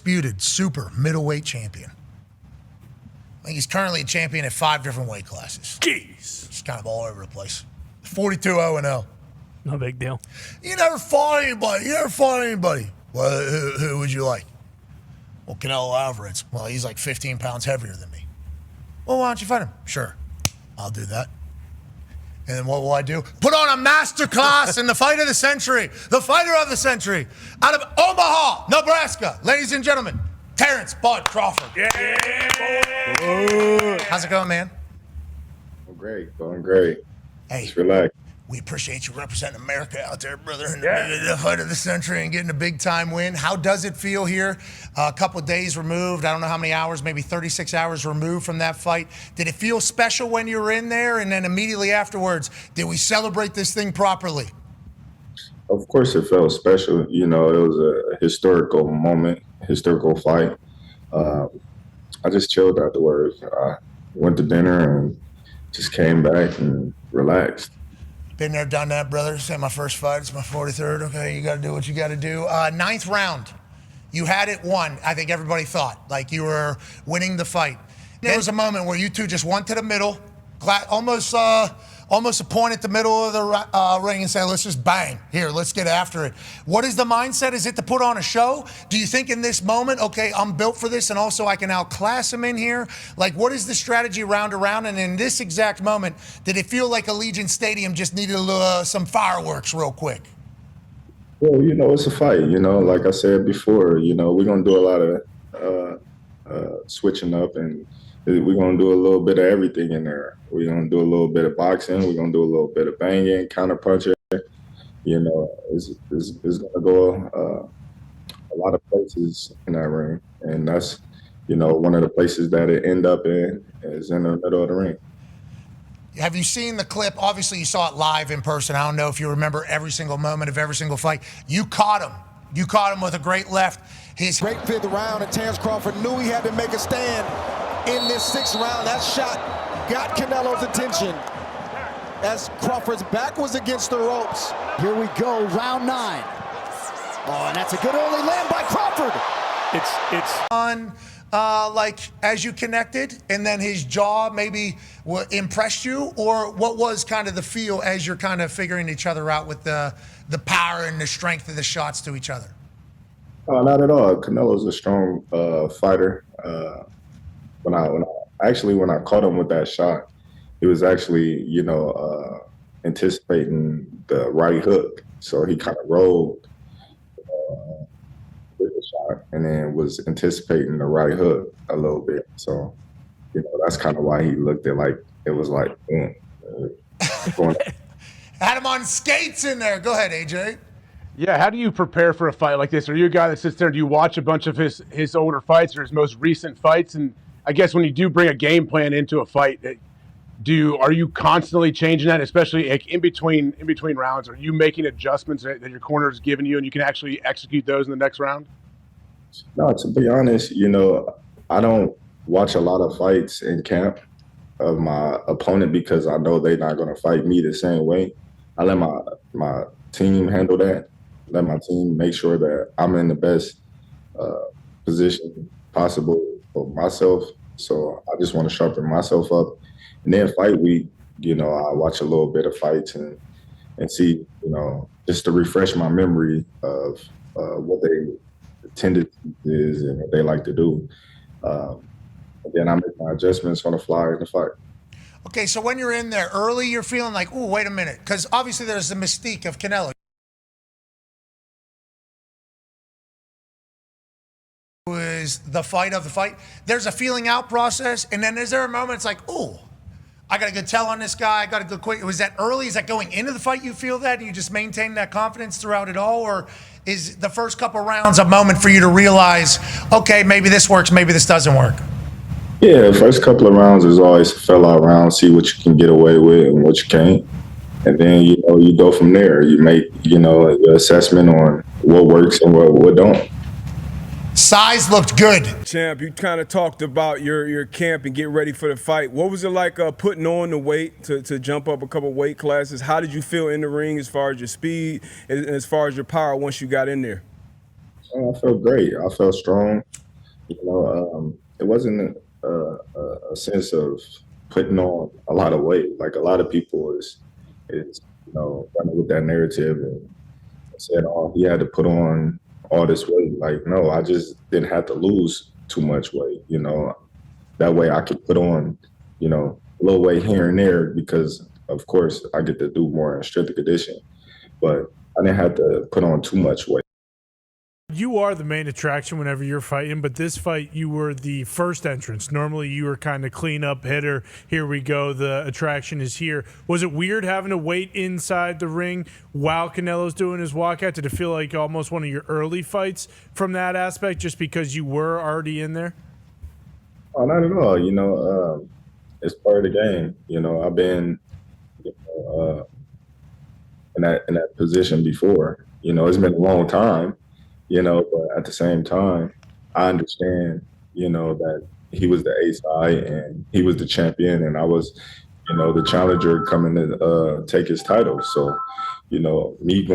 undisputed super middleweight champion. I think he's currently a champion at 5 different weight classes. Jeez. He's kind of all over the place. 42-0-0. No big deal. You never fought anybody. Well, who would you like? Well, Canelo Alvarez. Well, he's like 15 pounds heavier than me. Well, why don't you fight him? Sure, I'll do that. And then what will I do? Put on a master class in the fight of the century. The fighter of the century. Out of Omaha, Nebraska. Ladies and gentlemen, Terence Crawford. Yeah. How's it going, man? Going great. Hey, just relax. We appreciate you representing America out there, brother, in the fight of the century and getting a big-time win. How does it feel here? A couple of days removed, I don't know how many hours, maybe 36 hours removed from that fight. Did it feel special when you were in there? And then immediately afterwards, did we celebrate this thing properly? Of course it felt special. You know, it was a historical moment, historical fight. I just chilled afterwards. I went to dinner and just came back and relaxed. Been there, done that, brother. This ain't my first fight. It's my 43rd. Okay, you got to do what you got to do. 9th round. You had it won. I think everybody thought. Like you were winning the fight. There was a moment where you two just went to the middle, almost a point at the middle of the ring and say, let's just bang. Here, let's get after it. What is the mindset? Is it to put on a show? Do you think in this moment, okay, I'm built for this and also I can outclass him in here? Like, what is the strategy round around? And in this exact moment, did it feel like Allegiant Stadium just needed some fireworks real quick? Well, you know, it's a fight. You know, like I said before, you know, we're going to do a lot of switching up, and we're going to do a little bit of everything in there. We're going to do a little bit of boxing. We're going to do a little bit of banging, counter punching. You know, it's going to go a lot of places in that ring. And that's, you know, one of the places that it end up in is in the middle of the ring. Have you seen the clip? Obviously, you saw it live in person. I don't know if you remember every single moment of every single fight. You caught him. You caught him with a great left. His great 5th round, and Terence Crawford knew he had to make a stand in this 6th round. That shot got Canelo's attention as Crawford's back was against the ropes. Here we go, round 9. Oh, and that's a good early land by Crawford. It's on. Like as you connected, and then his jaw maybe impressed you, or what was kind of the feel as you're kind of figuring each other out with the power and the strength of the shots to each other? Not at all. Canelo's a strong fighter. When I caught him with that shot, he was actually, you know, anticipating the right hook, so he kind of rolled with the shot, and then was anticipating the right hook a little bit. So, you know, that's kind of why he looked at like it was like had him on skates in there. Go ahead, AJ. Yeah, how do you prepare for a fight like this? Are you a guy that sits there and do you watch a bunch of his older fights or his most recent fights? And I guess when you do bring a game plan into a fight, are you constantly changing that, especially like in between rounds? Are you making adjustments that your corner is giving you, and you can actually execute those in the next round? No, to be honest, you know, I don't watch a lot of fights in camp of my opponent because I know they're not going to fight me the same way. I let my team handle that. Let my team make sure that I'm in the best position possible for myself. So I just want to sharpen myself up. And then fight week, you know, I watch a little bit of fights and see, you know, just to refresh my memory of what they tendencies is and what they like to do. And then I make my adjustments on the fly in the fight. Okay, so when you're in there early, you're feeling like, ooh, wait a minute. Because obviously there's the mystique of Canelo. Is the fight of the fight. There's a feeling out process, and then is there a moment it's like, ooh, I got a good tell on this guy, I got a good quick. Was that early? Is that going into the fight you feel that, and you just maintain that confidence throughout it all? Or is the first couple rounds a moment for you to realize, okay, maybe this works, maybe this doesn't work? Yeah, first couple of rounds is always a fell-out round, see what you can get away with and what you can't. And then, you know, you go from there. You make, you know, your assessment on what works and what don't. Size looked good. Champ, you kind of talked about your camp and getting ready for the fight. What was it like putting on the weight to jump up a couple weight classes? How did you feel in the ring as far as your speed and as far as your power once you got in there? I felt great. I felt strong. It wasn't a sense of putting on a lot of weight. Like a lot of people is running with that narrative and said, "Oh, he had to put on all this weight." Like, no, I just didn't have to lose too much weight. That way I could put on, a little weight here and there because, of course, I get to do more in strength and conditioning. But I didn't have to put on too much weight. You are the main attraction whenever you're fighting, but this fight, you were the first entrance. Normally, you were kind of clean-up hitter. Here we go. The attraction is here. Was it weird having to wait inside the ring while Canelo's doing his walkout? Did it feel like almost one of your early fights from that aspect just because you were already in there? Oh, not at all. It's part of the game. I've been in that position before. It's been a long time. But at the same time, I understand, that he was the ace and he was the champion and I was, the challenger coming to take his title. So, me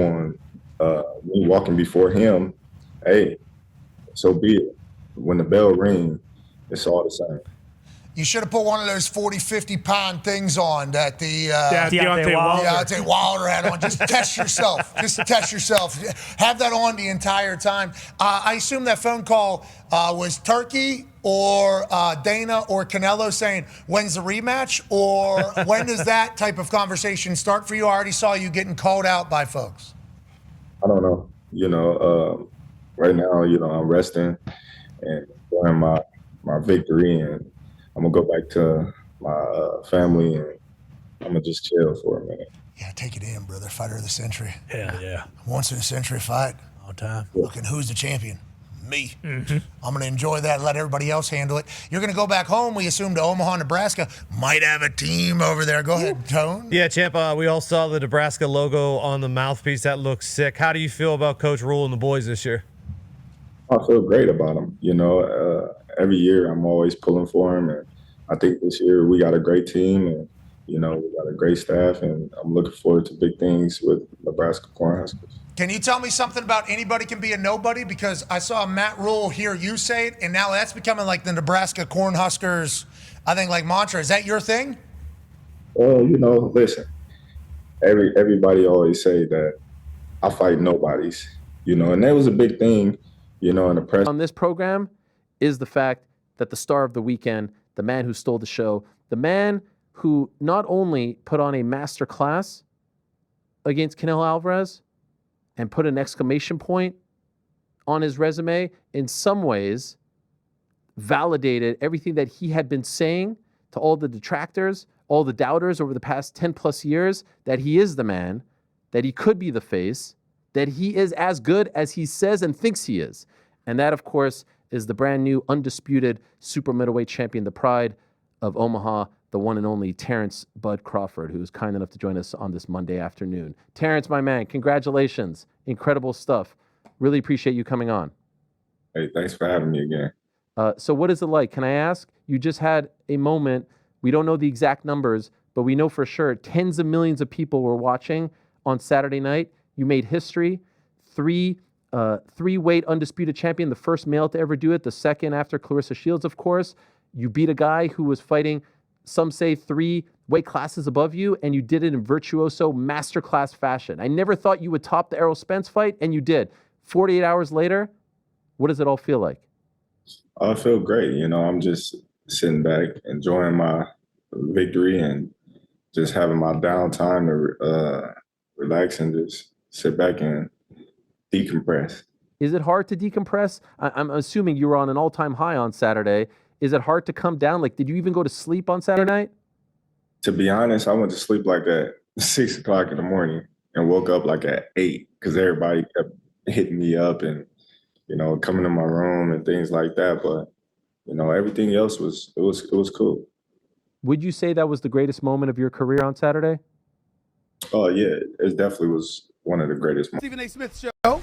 walking before him, hey, so be it. When the bell rings, it's all the same. You should have put one of those 40, 50-pound things on that the Deontay Wilder had on. Just test yourself. Just test yourself. Have that on the entire time. I assume that phone call was Turkey or Dana or Canelo saying, when's the rematch? Or when does that type of conversation start for you? I already saw you getting called out by folks. I don't know. Right now, I'm resting and enjoying my victory, and I'm going to go back to my family, and I'm going to just chill for a minute. Yeah, take it in, brother. Fighter of the century. Yeah. Once in a century fight. All time. Looking, who's the champion? Me. Mm-hmm. I'm going to enjoy that and let everybody else handle it. You're going to go back home, we assume, to Omaha, Nebraska. Might have a team over there. Go ahead, Tone. Yeah, Champ, we all saw the Nebraska logo on the mouthpiece. That looks sick. How do you feel about Coach Rule and the boys this year? I feel great about them. Every year I'm always pulling for him, and I think this year we got a great team, and we got a great staff, and I'm looking forward to big things with Nebraska Cornhuskers. Can you tell me something about anybody can be a nobody? Because I saw Matt Rule hear you say it, and now that's becoming like the Nebraska Cornhuskers, I think, like mantra. Is that your thing? Well, listen, everybody always say that I fight nobodies, and that was a big thing, in the press. On this program is the fact that the star of the weekend, the man who stole the show, the man who not only put on a master class against Canelo Alvarez and put an exclamation point on his resume, in some ways validated everything that he had been saying to all the detractors, all the doubters over the past 10 plus years, that he is the man, that he could be the face, that he is as good as he says and thinks he is. And that, of course, is the brand new undisputed super middleweight champion, the pride of Omaha, the one and only Terence Bud Crawford, who is kind enough to join us on this Monday afternoon. Terence, my man, congratulations. Incredible stuff. Really appreciate you coming on. Hey, thanks for having me again. So what is it like? Can I ask? You just had a moment. We don't know the exact numbers, but we know for sure tens of millions of people were watching on Saturday night. You made history. Three-weight undisputed champion, the first male to ever do it, the second after Clarissa Shields, of course. You beat a guy who was fighting, some say, 3 weight classes above you, and you did it in virtuoso masterclass fashion. I never thought you would top the Errol Spence fight, and you did. 48 hours later, what does it all feel like? I feel great. I'm just sitting back, enjoying my victory and just having my downtime to relax and just sit back and decompress. Is it hard to decompress? I'm assuming you were on an all-time high on Saturday. Is it hard to come down? Like, did you even go to sleep on Saturday night? To be honest, I went to sleep like at 6 o'clock in the morning and woke up like at 8 because everybody kept hitting me up and, coming to my room and things like that. But, everything else was cool. Would you say that was the greatest moment of your career on Saturday? Oh, yeah. It definitely was one of the greatest moments. Stephen A. Smith Show.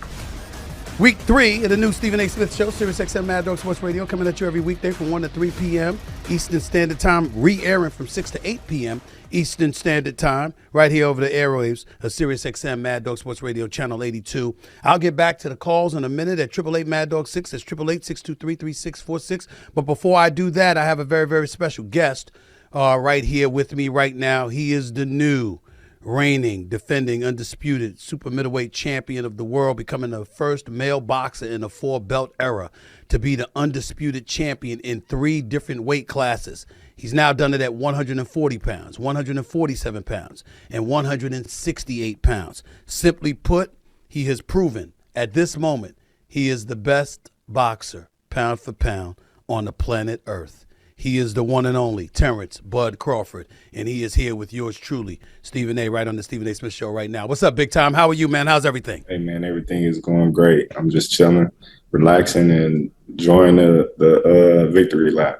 Week 3 of the new Stephen A. Smith Show, Sirius XM Mad Dog Sports Radio, coming at you every weekday from 1 to 3 p.m. Eastern Standard Time, re-airing from 6 to 8 p.m. Eastern Standard Time, right here over the airwaves of Sirius XM Mad Dog Sports Radio, Channel 82. I'll get back to the calls in a minute at 888 Mad Dog 6. That's 888-623-3646. But before I do that, I have a very, very special guest right here with me right now. He is the new reigning, defending, undisputed super middleweight champion of the world, becoming the first male boxer in the 4-belt era to be the undisputed champion in 3 different weight classes. He's now done it at 140 pounds, 147 pounds, and 168 pounds. Simply put, he has proven at this moment he is the best boxer, pound for pound, on the planet Earth. He is the one and only Terence Bud Crawford, and he is here with yours truly, Stephen A., right on the Stephen A. Smith Show right now. What's up, big time? How are you, man? How's everything? Hey, man, everything is going great. I'm just chilling, relaxing, and enjoying the victory lap.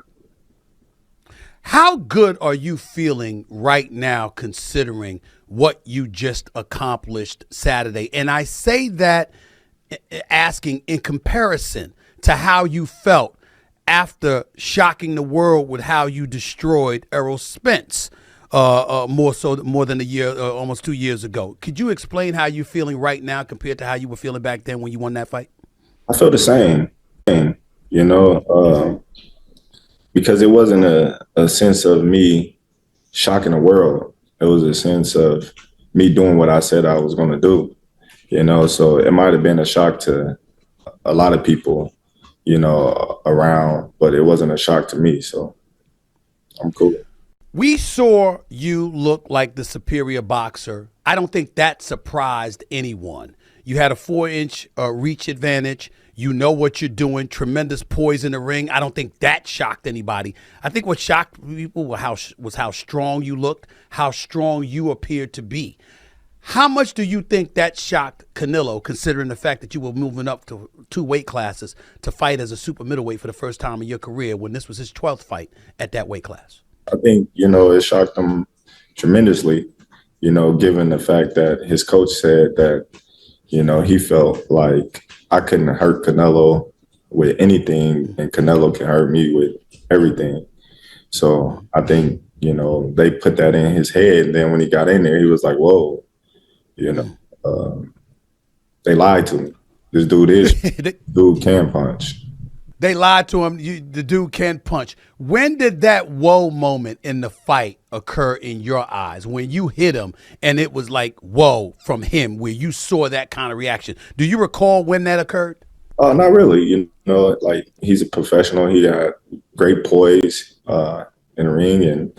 How good are you feeling right now considering what you just accomplished Saturday? And I say that asking in comparison to how you felt after shocking the world with how you destroyed Errol Spence more than a year, almost 2 years ago. Could you explain how you're feeling right now compared to how you were feeling back then when you won that fight? I feel the same, you know, because it wasn't a sense of me shocking the world. It was a sense of me doing what I said I was going to do, you know, so it might have been a shock to a lot of people, you know, around, but it wasn't a shock to me, so I'm cool. We saw you look like the superior boxer. I don't think that surprised anyone. You had a 4-inch reach advantage. You know what you're doing. Tremendous poise in the ring. I don't think that shocked anybody. I think what shocked people was how strong you looked, how strong you appeared to be. How much do you think that shocked Canelo, considering the fact that you were moving up to 2 weight classes to fight as a super middleweight for the first time in your career when this was his 12th fight at that weight class? I think, you know, it shocked him tremendously, you know, given the fact that his coach said that, you know, he felt like I couldn't hurt Canelo with anything and Canelo can hurt me with everything. So I think, you know, they put that in his head. And then when he got in there, he was like, whoa. You know, they lied to me. This dude can punch. They lied to him. The dude can punch. When did that whoa moment in the fight occur in your eyes? When you hit him and it was like whoa from him, where you saw that kind of reaction? Do you recall when that occurred? Not really. You know, like he's a professional. He got great poise in the ring, and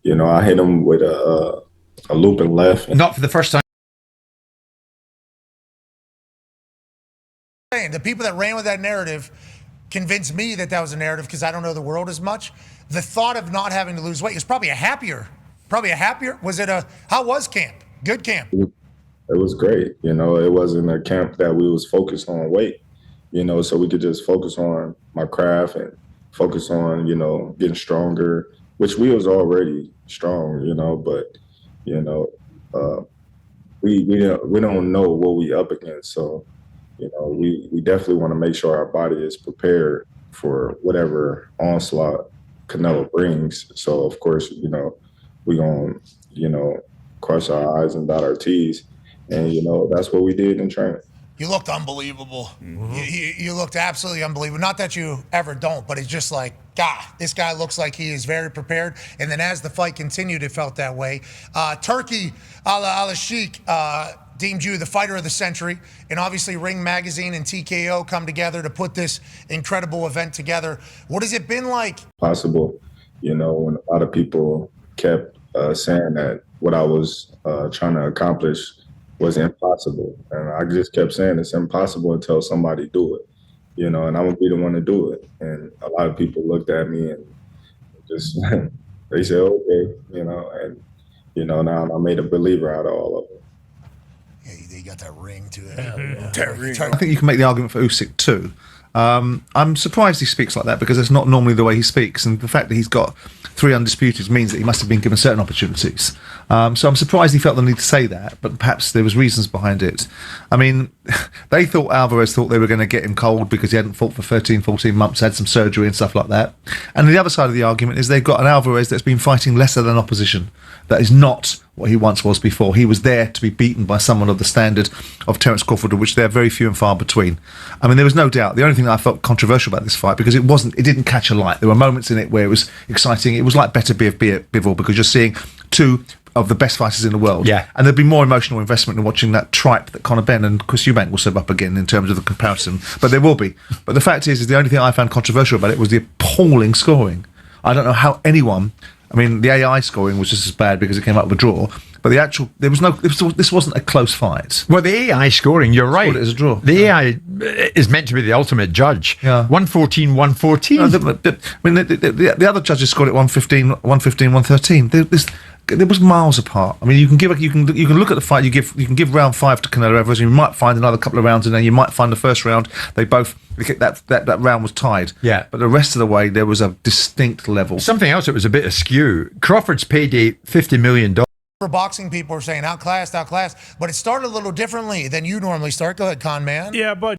you know, I hit him with a looping left. Not for the first time. The people that ran with that narrative convinced me that was a narrative because I don't know the world as much. The thought of not having to lose weight is probably a happier. Was it how was camp? Good camp? It was great. You know, it wasn't a camp that we was focused on weight, you know, so we could just focus on my craft and focus on, you know, getting stronger, which we was already strong, you know, but, you know, we don't know what we up against. So, you know, we definitely want to make sure our body is prepared for whatever onslaught Canelo brings. So, of course, you know, we're going to, you know, cross our I's and dot our T's. And, you know, that's what we did in training. You looked unbelievable. Mm-hmm. You looked absolutely unbelievable. Not that you ever don't, but it's just like, God, this guy looks like he is very prepared. And then as the fight continued, it felt that way. Turkey Al Sheikh deemed you the fighter of the century. And obviously Ring Magazine and TKO come together to put this incredible event together. What has it been like? Possible. You know, when a lot of people kept saying that what I was trying to accomplish was impossible. And I just kept saying it's impossible until somebody do it, you know, and I'm gonna be the one to do it. And a lot of people looked at me and just, they said, okay, you know, and, you know, now I made a believer out of all of them. Yeah, you got that ring to it. I think you can make the argument for Usyk too. I'm surprised he speaks like that because it's not normally the way he speaks, and the fact that he's got 3 undisputed means that he must have been given certain opportunities. So I'm surprised he felt the need to say that, but perhaps there was reasons behind it. I mean, Alvarez thought they were going to get him cold because he hadn't fought for 13, 14 months, had some surgery and stuff like that. And the other side of the argument is they've got an Alvarez that's been fighting lesser than opposition. That is not what he once was before. He was there to be beaten by someone of the standard of Terence Crawford, of which they're very few and far between. I mean, there was no doubt. The only thing that I felt controversial about this fight, because it didn't catch a light. There were moments in it where it was exciting. It was like better Bivol, because you're seeing 2 of the best fighters in the world. Yeah. And there'd be more emotional investment in watching that tripe that Conor Benn and Chris Eubank will serve up again in terms of the comparison. But there will be. But the fact is the only thing I found controversial about it was the appalling scoring. I don't know how anyone... I mean, the AI scoring was just as bad because it came up with a draw. But the actual... This wasn't a close fight. Well, the AI scoring, you're right. It is a draw. The AI is meant to be the ultimate judge. Yeah. 114, 114. No, the other judges scored it 115, 113. There was miles apart. I mean, you can look at the fight. You can give round 5 to Canelo Alvarez, and you might find another couple of rounds in there. You might find the first round that round was tied. Yeah. But the rest of the way there was a distinct level. Something else that was a bit askew. Crawford's payday $50 million. For boxing, people are saying outclassed, but it started a little differently than you normally start. Go ahead, Con Man. Yeah, but